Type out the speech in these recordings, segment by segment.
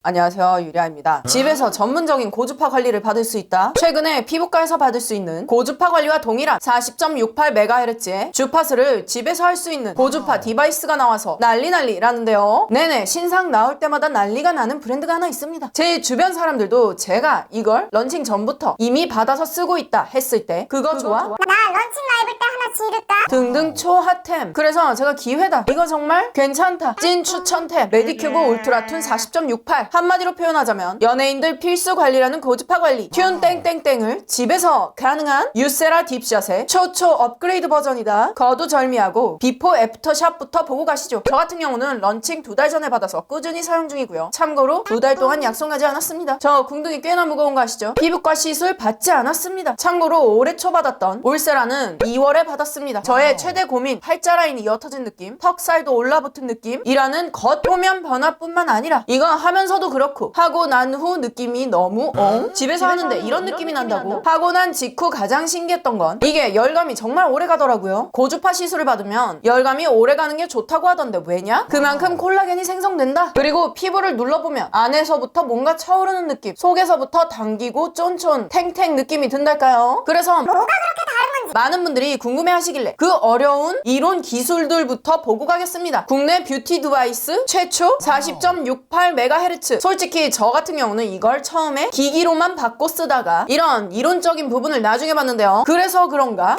안녕하세요, 유리아입니다. 집에서 전문적인 고주파 관리를 받을 수 있다. 최근에 피부과에서 받을 수 있는 고주파 관리와 동일한 40.68MHz의 주파수를 집에서 할 수 있는 고주파 디바이스가 나와서 난리라는데요. 네네, 신상 나올 때마다 난리가 나는 브랜드가 하나 있습니다. 제 주변 사람들도 제가 이걸 런칭 전부터 이미 받아서 쓰고 있다 했을 때 그거 좋아? 나 런칭 라이브 때 하나 지를까? 등등 초핫템. 그래서 제가 기회다, 이거 정말 괜찮다, 찐 추천템 레디큐브 울트라툰 40.68, 한마디로 표현하자면 연예인들 필수 관리라는 고주파 관리 튠 땡땡땡을 집에서 가능한 유세라 딥샷의 초초 업그레이드 버전이다. 거두절미하고 비포 애프터샷부터 보고 가시죠. 저 같은 경우는 런칭 2달 전에 받아서 꾸준히 사용 중이고요. 참고로 2달 동안 약속하지 않았습니다. 저 궁둥이 꽤나 무거운 거 아시죠? 피부과 시술 받지 않았습니다. 참고로 올해 초 받았던 올세라는 2월에 받았습니다. 저의 최대 고민, 팔자 라인이 옅어진 느낌, 턱살도 올라붙은 느낌이라는 겉표면 변화뿐만 아니라 이거 하면서도 그렇고 하고 난 후 느낌이 너무 집에서 하는데 이런 느낌이 난다고. 하고 난 직후 가장 신기했던 건 이게 열감이 정말 오래 가더라고요. 고주파 시술을 받으면 열감이 오래 가는 게 좋다고 하던데 왜냐? 그만큼 콜라겐이 생성된다. 그리고 피부를 눌러보면 안에서부터 뭔가 차오르는 느낌, 속에서부터 당기고 쫀쫀 탱탱 느낌이 든달까요? 그래서 뭐가 그렇게 다른 건지 많은 분들이 궁금해하시길래 그 어려운 이론 기술들부터 보고 가겠습니다. 국내 뷰티 디바이스 최초 40.68MHz. 솔직히 저 같은 경우는 이걸 처음에 기기로만 받고 쓰다가 이런 이론적인 부분을 나중에 봤는데요. 그래서 그런가?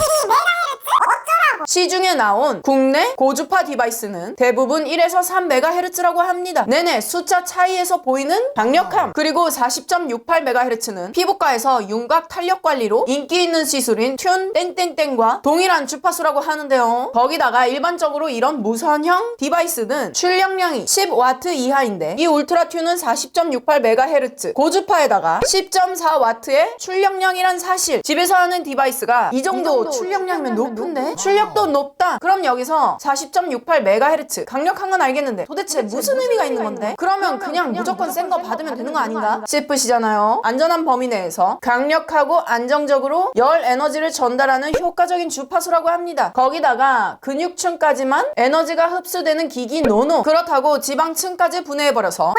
시중에 나온 국내 고주파 디바이스는 대부분 1에서 3MHz라고 합니다. 네네, 숫자 차이에서 보이는 강력함. 그리고 40.68MHz는 피부과에서 윤곽 탄력 관리로 인기 있는 시술인 튠 땡땡땡과 동일한 주파수라고 하는데요. 거기다가 일반적으로 이런 무선형 디바이스는 출력량이 10W 이하인데 이 울트라튠은 40.68MHz 고주파에다가 10.4W의 출력량이란 사실. 집에서 하는 디바이스가 이 정도 출력량이면 높은데? 출력도 높다. 그럼 여기서 40.68MHz 강력한 건 알겠는데 도대체 무슨 의미가 있는 건데? 그러면 그냥 무조건 센 거 받으면 되는 거 아닌가 싶으시잖아요. 안전한 범위 내에서 강력하고 안정적으로 열 에너지를 전달하는 효과적인 주파수라고 합니다. 거기다가 근육층까지만 에너지가 흡수되는 기기 노노. 그렇다고 지방층까지 분해해버려서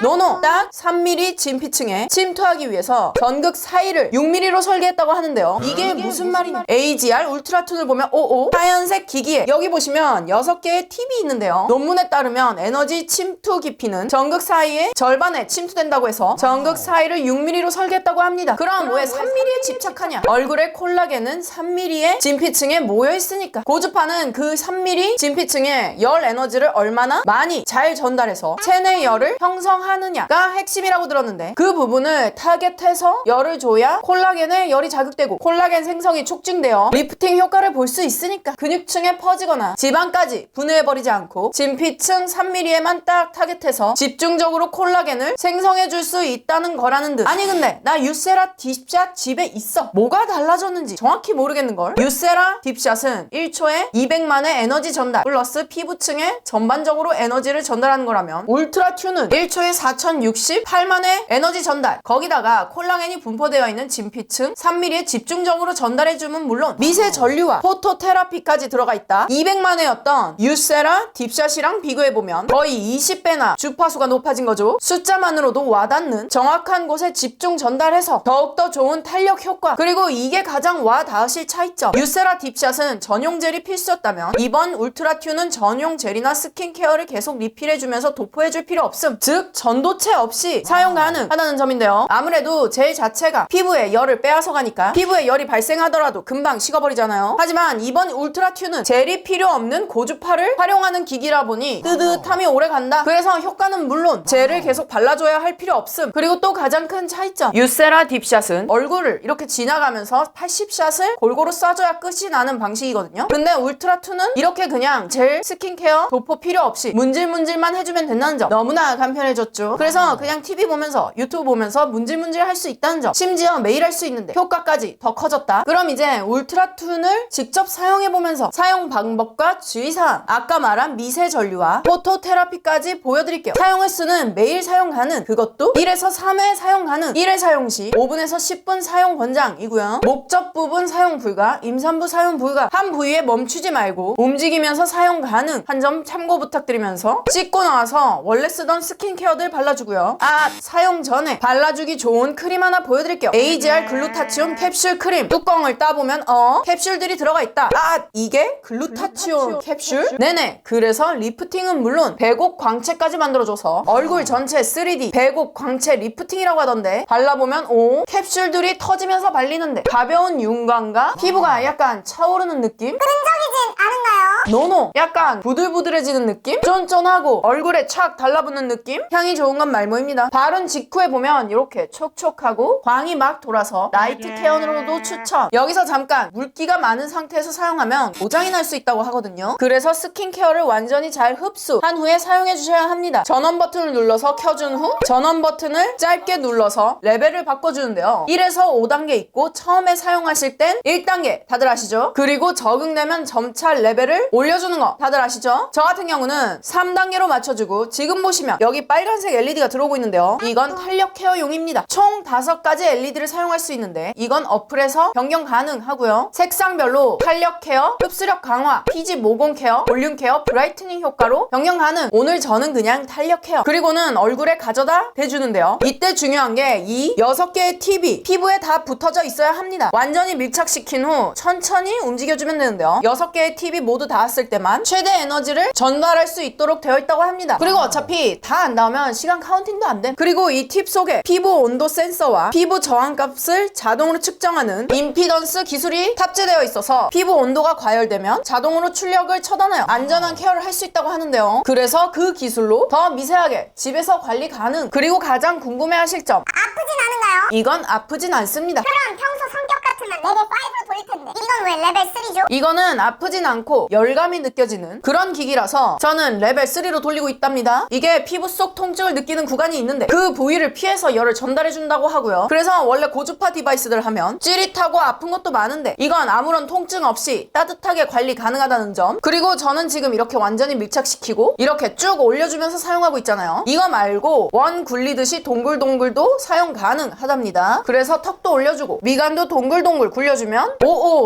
노노, 딱 3mm 진피층에 침투하기 위해서 전극 사이를 6mm로 설계했다고 하는데요. 이게 무슨 말이냐? AGR 울트라툰을 보면 오오 하얀색 기기에 여기 보시면 6개의 팁이 있는데요. 논문에 따르면 에너지 침투 깊이는 전극 사이의 절반에 침투된다고 해서 전극 사이를 6mm로 설계했다고 합니다. 그럼 왜 3mm에 집착하냐? 얼굴의 콜라겐은 3mm의 진피층에 모여있으니까. 고주파는 그 3mm 진피층에 열 에너지를 얼마나 많이 잘 전달해서 체내 열을 형성하느냐가 핵심이라고 들었는데 그 부분을 타겟해서 열을 줘야 콜라겐에 열이 자극되고 콜라겐 생성이 촉진되어 리프팅 효과를 볼 수 있으니까 근육층에 퍼지거나 지방까지 분해해버리지 않고 진피층 3mm에만 딱 타겟해서 집중적으로 콜라겐을 생성해줄 수 있다는 거라는 듯. 아니 근데 나 유세라 딥샷 집에 있어. 뭐가 달라졌는지 정확히 모르겠는걸. 유세라 딥샷은 1초에 200만의 에너지 전달 플러스 피부층에 전반적으로 에너지를 전달하는 거라면 울트라튠은 1초에 4068만의 에너지 전달, 거기다가 콜라겐이 분포되어 있는 진피층 3mm에 집중적으로 전달해주면 물론 미세 전류와 포토테라피까지 들어가 있다. 200만회였던 유세라 딥샷이랑 비교해보면 거의 20배나 주파수가 높아진 거죠. 숫자만으로도 와닿는 정확한 곳에 집중 전달해서 더욱더 좋은 탄력 효과, 그리고 이게 가장 와닿으실 차이점. 유세라 딥샷은 전용 젤이 필수였다면 이번 울트라튠은 전용 젤이나 스킨케어를 계속 리필해주면서 도포해줄 필요 없음. 즉 전도체 없이 사용 가능하다는 점인데요. 아무래도 젤 자체가 피부에 열을 빼앗아가니까 피부에 열이 발생하더라도 금방 식어버리잖아요. 하지만 이번 울트라튠은 젤이 필요 없는 고주파를 활용하는 기기라 보니 뜨뜻함이 오래 간다. 그래서 효과는 물론 젤을 계속 발라줘야 할 필요 없음. 그리고 또 가장 큰 차이점, 유세라 딥샷은 얼굴을 이렇게 지나가면서 80샷을 골고루 쏴줘야 끝이 나는 방식이거든요. 근데 울트라튠은 이렇게 그냥 젤, 스킨케어, 도포 필요 없이 문질문질만 해주면 된다는 점 너무나 간편해졌죠. 그래서 그냥 TV 보면서 유튜브 보면서 문질문질 할 수 있다는 점, 심지어 매일 할 수 있는데 효과까지 더 커졌다. 그럼 이제 울트라튠을 직접 사용해보면서 사용 방법과 주의사항, 아까 말한 미세 전류와 포토테라피까지 보여드릴게요. 사용 횟수는 매일 사용 가능, 그것도 1에서 3회 사용 가능, 1회 사용 시 5분에서 10분 사용 권장이고요. 목적 부분 사용 불가, 임산부 사용 불가, 한 부위에 멈추지 말고 움직이면서 사용 가능 한 점 참고 부탁드리면서 씻고 나와서 원래 쓰던 스킨케어들 다들 발라주고요. 사용 전에 발라주기 좋은 크림 하나 보여드릴게요. AGR 글루타치온 캡슐 크림. 뚜껑을 따보면 캡슐들이 들어가 있다. 이게 글루타치온 캡슐? 네네. 그래서 리프팅은 물론 배곡 광채까지 만들어줘서 얼굴 전체 3D 배곡 광채 리프팅이라고 하던데, 발라보면 캡슐들이 터지면서 발리는데 가벼운 윤광과 피부가 약간 차오르는 느낌? 끈적이진 않은가요? 노노! 약간 부들부들해지는 느낌? 쫀쫀하고 얼굴에 착 달라붙는 느낌? 향이 좋은 건 말모입니다. 바른 직후에 보면 이렇게 촉촉하고 광이 막 돌아서 나이트 케어로도 추천. 여기서 잠깐 물기가 많은 상태에서 사용하면 고장이 날 수 있다고 하거든요. 그래서 스킨케어를 완전히 잘 흡수한 후에 사용해 주셔야 합니다. 전원 버튼을 눌러서 켜준 후 전원 버튼을 짧게 눌러서 레벨을 바꿔주는데요. 1에서 5단계 있고 처음에 사용하실 땐 1단계 다들 아시죠? 그리고 적응되면 점차 레벨을 올려주는 거 다들 아시죠? 저 같은 경우는 3단계로 맞춰주고, 지금 보시면 여기 빨간색 LED가 들어오고 있는데요. 이건 탄력 케어용입니다. 총 5가지 LED를 사용할 수 있는데 이건 어플에서 변경 가능하고요. 색상별로 탄력 케어, 흡수력 강화, 피지 모공 케어, 볼륨 케어, 브라이트닝 효과로 변경 가능. 오늘 저는 그냥 탄력 케어. 그리고는 얼굴에 가져다 대주는데요. 이때 중요한 게 이 6개의 팁이 피부에 다 붙어져 있어야 합니다. 완전히 밀착시킨 후 천천히 움직여주면 되는데요. 6개의 팁이 모두 닿았을 때만 최대 에너지를 전달할 수 있도록 되어 있다고 합니다. 그리고 어차피 다 안 닿으면 시간 카운팅도 안 돼. 그리고 이 팁 속에 피부 온도 센서와 피부 저항 값을 자동으로 측정하는 임피던스 기술이 탑재되어 있어서 피부 온도가 과열되면 자동으로 출력을 처단하여 안전한 케어를 할 수 있다고 하는데요. 그래서 그 기술로 더 미세하게 집에서 관리 가능. 그리고 가장 궁금해하실 점, 아프진 않은가요? 이건 아프진 않습니다. 그럼 평소 성격 같으면 레벨 5로 보일 텐데 이건 왜 레벨 3죠? 이거는 아프진 않고 열감이 느껴지는 그런 기기라서 저는 레벨 3로 돌리고 있답니다. 이게 피부 속 통증을 느끼는 구간이 있는데 그 부위를 피해서 열을 전달해준다고 하고요. 그래서 원래 고주파 디바이스들 하면 찌릿하고 아픈 것도 많은데 이건 아무런 통증 없이 따뜻하게 관리 가능하다는 점. 그리고 저는 지금 이렇게 완전히 밀착시키고 이렇게 쭉 올려주면서 사용하고 있잖아요. 이거 말고 원 굴리듯이 동글동글도 사용 가능하답니다. 그래서 턱도 올려주고 미간도 동글동글 굴려주면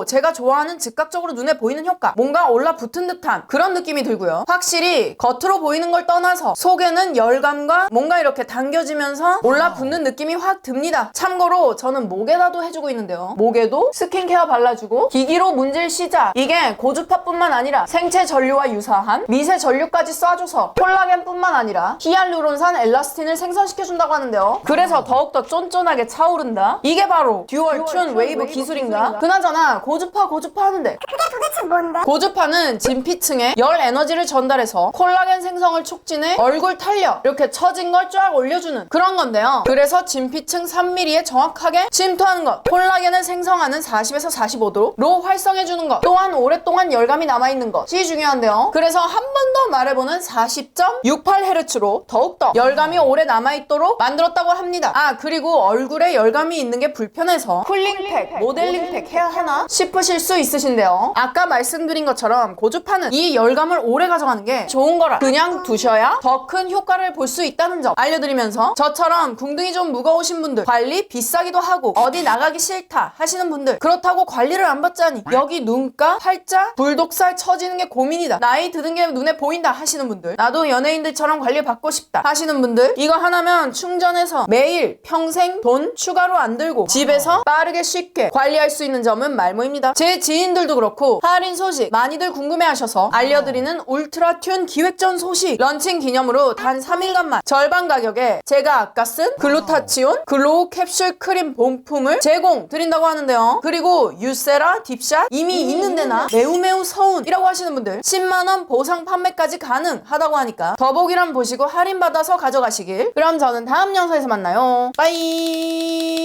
제가 좋아하는 즉각적으로 눈에 보이는 효과, 뭔가 올라붙은 듯한 그런 느낌이 들고요. 확실히 겉으로 보이는 걸 떠나서 속에는 열감과 뭔가 이렇게 당겨지면서 올라붙는 느낌이 확 듭니다. 참고로 저는 목에다도 해주고 있는데요. 목에도 스킨케어 발라주고 기기로 문질 시작. 이게 고주파뿐만 아니라 생체 전류와 유사한 미세 전류까지 쏴줘서 콜라겐뿐만 아니라 히알루론산 엘라스틴을 생성시켜준다고 하는데요. 그래서 더욱더 쫀쫀하게 차오른다. 이게 바로 듀얼 튠 웨이브 기술인가? 그나저나 고주파 하는데 그게 도대체 뭔데? 고주파는 진피층에 열 에너지를 전달해서 콜라겐 생성을 촉진해 얼굴 탄력 이렇게 처진 걸 쫙 올려주는 그런 건데요. 그래서 진피층 3mm에 정확하게 침투하는 것, 콜라겐을 생성하는 40에서 45도로 활성해주는 것, 또한 오랫동안 열감이 남아있는 것이 중요한데요. 그래서 한 번 더 말해보는 40.68Hz로 더욱더 열감이 오래 남아있도록 만들었다고 합니다. 그리고 얼굴에 열감이 있는 게 불편해서 쿨링팩, 모델링팩 해야 하나 싶으실 수 있으신데요. 아까 말씀드린 것처럼 고주파는 이 열감을 오래 가져가는 게 좋은 거라 그냥 두셔야 더 큰 효과를 볼 수 있다는 점 알려드리면서, 저처럼 궁둥이 좀 무거우신 분들, 관리 비싸기도 하고 어디 나가기 싫다 하시는 분들, 그렇다고 관리를 안 받자니 여기 눈가, 팔자, 불독살 처지는 게 고민이다, 나이 드는 게 눈에 보인다 하시는 분들, 나도 연예인들처럼 관리 받고 싶다 하시는 분들, 이거 하나면 충전해서 매일 평생 돈 추가로 안 들고 집에서 빠르게 쉽게 관리할 수 있는 점은 말모입니다. 제 지인들도 그렇고 할인 소식 많이들 궁금해하셔서 알려드리는 울트라 튠 기획전 소식, 런칭 기념으로 단 3일간만 절반 가격에 제가 아까 쓴 글루타치온 글로우 캡슐 크림 본품을 제공 드린다고 하는데요. 그리고 유세라 딥샷 이미 있는 데나 매우 서운이라고 하시는 분들 10만원 보상 판매까지 가능하다고 하니까 더보기란 보시고 할인받아서 가져가시길. 그럼 저는 다음 영상에서 만나요. 빠이.